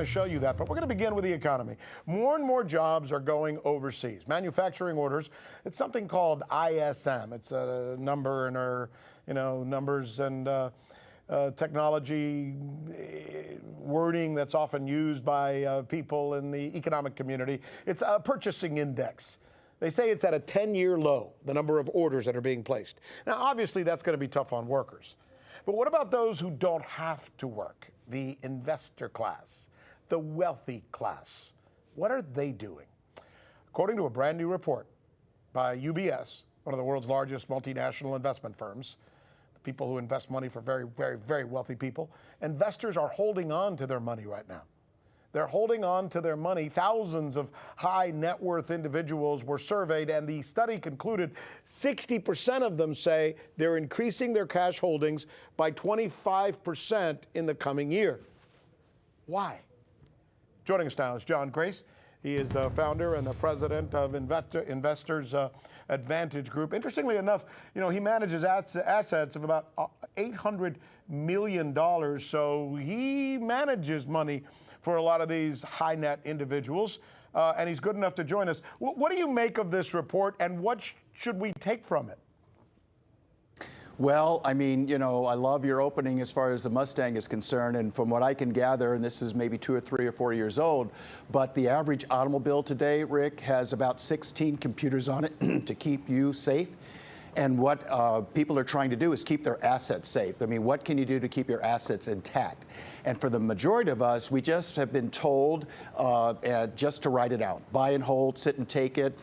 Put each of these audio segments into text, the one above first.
going to show you that, but we're going to begin with the economy. More and more jobs are going overseas. Manufacturing orders, it's something called ISM. It's a number in our, numbers and technology wording that's often used by people in the economic community. It's a purchasing index. They say it's at a 10-year low, the number of orders that are being placed. Now, obviously, that's going to be tough on workers. But what about those who don't have to work? The investor class, the wealthy class. What are they doing? According to a brand new report by UBS, one of the world's largest multinational investment firms, the people who invest money for very, very, very wealthy people, investors are holding on to their money right now. They're holding on to their money. Thousands of high net worth individuals were surveyed, and the study concluded 60% of them say they're increasing their cash holdings by 25% in the coming year. Why? Joining us now is John Grace. He is the founder and the president of Investors Advantage Group. Interestingly enough, he manages assets of about $800 million, so he manages money for a lot of these high net individuals, and he's good enough to join us. What do you make of this report, and what should we take from it? Well, I mean, I love your opening as far as the Mustang is concerned, and from what I can gather, and this is maybe 2 or 3 or 4 years old, but the average automobile today, Rick, has about 16 computers on it to keep you safe. And what people are trying to do is keep their assets safe. I mean, what can you do to keep your assets intact? And for the majority of us, we just have been told just to write it out. Buy and hold, sit and take it,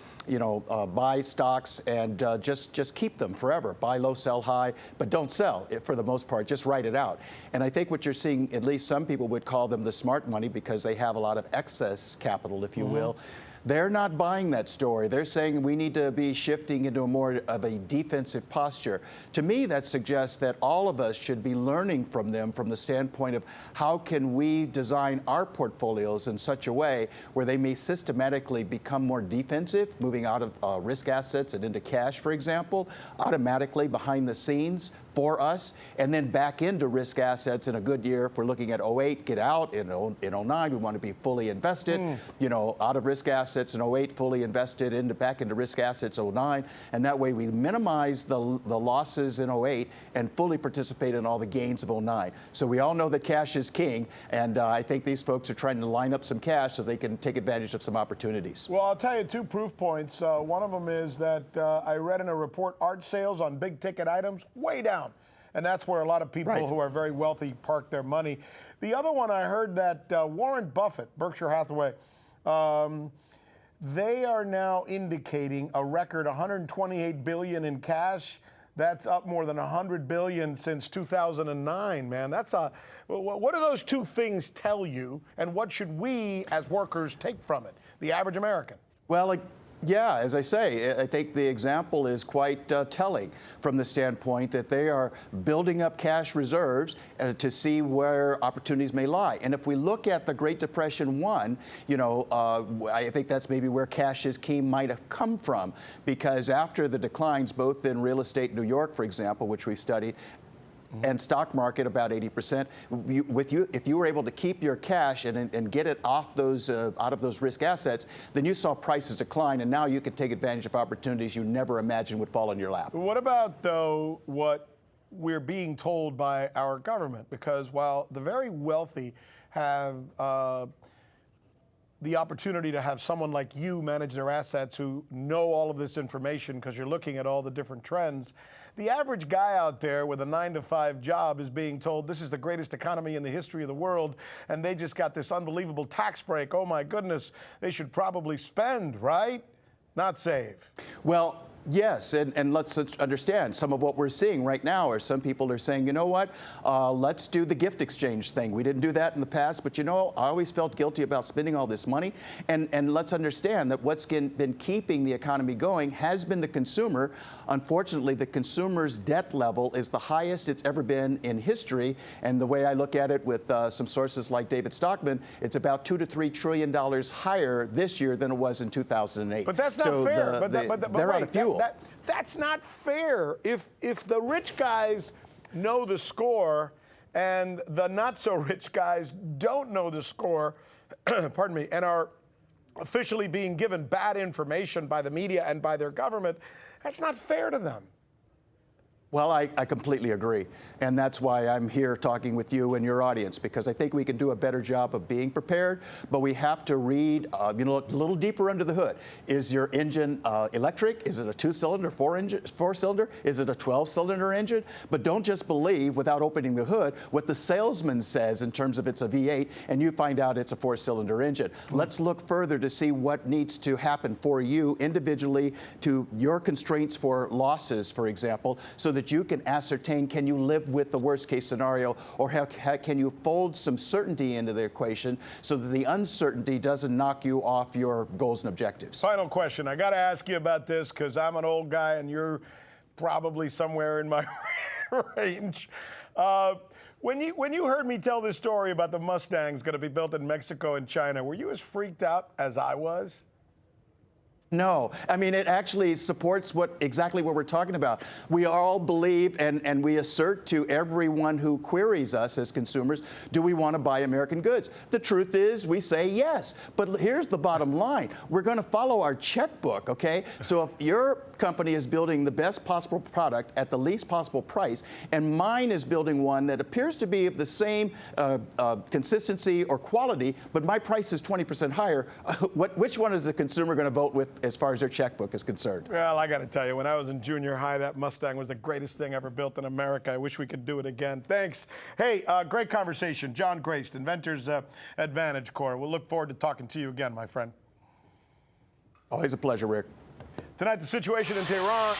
buy stocks and just keep them forever. Buy low, sell high, but don't sell it for the most part. Just write it out. And I think what you're seeing, at least some people would call them the smart money because they have a lot of excess capital, if you will. They're not buying that story. They're saying we need to be shifting into a more of a defensive posture. To me, that suggests that all of us should be learning from them from the standpoint of how can we design our portfolios in such a way where they may systematically become more defensive, moving out of risk assets and into cash, for example, automatically behind the scenes for us, and then back into risk assets in a good year. If we're looking at 08, get out. In 09, we want to be fully invested, out of risk assets in 08, fully invested back into risk assets 09. And that way we minimize the losses in 08 and fully participate in all the gains of 09. So we all know that cash is king. And I think these folks are trying to line up some cash so they can take advantage of some opportunities. Well, I'll tell you 2 proof points. One of them is that I read in a report art sales on big ticket items way down. And that's where a lot of people who are very wealthy park their money. The other one, I heard that Warren Buffett, Berkshire Hathaway, they are now indicating a record $128 billion in cash. That's up more than $100 billion since 2009, man. What do those 2 things tell you, and what should we as workers take from it, the average American? Well, yeah, as I say, I think the example is quite telling from the standpoint that they are building up cash reserves to see where opportunities may lie. And if we look at the Great Depression I think that's maybe where cash is king might have come from, because after the declines, both in real estate, New York, for example, which we've studied, and stock market about 80%. If you were able to keep your cash and get it off out of those risk assets, then you saw prices decline, and now you could take advantage of opportunities you never imagined would fall in your lap. What about, though, what we're being told by our government? Because while the very wealthy have the opportunity to have someone like you manage their assets who know all of this information because you're looking at all the different trends, the average guy out there with a 9-to-5 job is being told this is the greatest economy in the history of the world, and they just got this unbelievable tax break. Oh my goodness, they should probably spend, right? Not save. Well, yes, and let's understand some of what we're seeing right now are some people are saying, you know what, let's do the gift exchange thing. We didn't do that in the past, but I always felt guilty about spending all this money. And let's understand that what's been keeping the economy going has been the consumer. Unfortunately, the consumer's debt level is the highest it's ever been in history. And the way I look at it with some sources like David Stockman, it's about $2 to $3 trillion higher this year than it was in 2008. But that's not fair. They're out of fuel. That's not fair. If the rich guys know the score and the not-so-rich guys don't know the score, pardon me, and are officially being given bad information by the media and by their government, that's not fair to them. Well, I completely agree. And that's why I'm here talking with you and your audience, because I think we can do a better job of being prepared, but we have to read, look a little deeper under the hood. Is your engine electric? Is it a 2-cylinder, 4-cylinder? Is it a 12-cylinder engine? But don't just believe, without opening the hood, what the salesman says in terms of it's a V8, and you find out it's a 4-cylinder engine. Let's look further to see what needs to happen for you individually, to your constraints for losses, for example, so that you can ascertain, can you live with the worst case scenario, or can you fold some certainty into the equation so that the uncertainty doesn't knock you off your goals and objectives. Final question. I got to ask you about this because I'm an old guy and you're probably somewhere in my range. When you heard me tell this story about the Mustangs going to be built in Mexico and China, were you as freaked out as I was? No, I mean, it actually supports exactly what we're talking about. We all believe and we assert to everyone who queries us as consumers, do we want to buy American goods? The truth is we say yes, but here's the bottom line. We're going to follow our checkbook, okay? So if your company is building the best possible product at the least possible price, and mine is building one that appears to be of the same consistency or quality, but my price is 20% higher, which one is the consumer going to vote with as far as their checkbook is concerned? Well, I got to tell you, when I was in junior high, that Mustang was the greatest thing ever built in America. I wish we could do it again. Thanks. Hey, great conversation. John Graced, Inventors Advantage Corps. We'll look forward to talking to you again, my friend. Always a pleasure, Rick. Tonight, the situation in Tehran.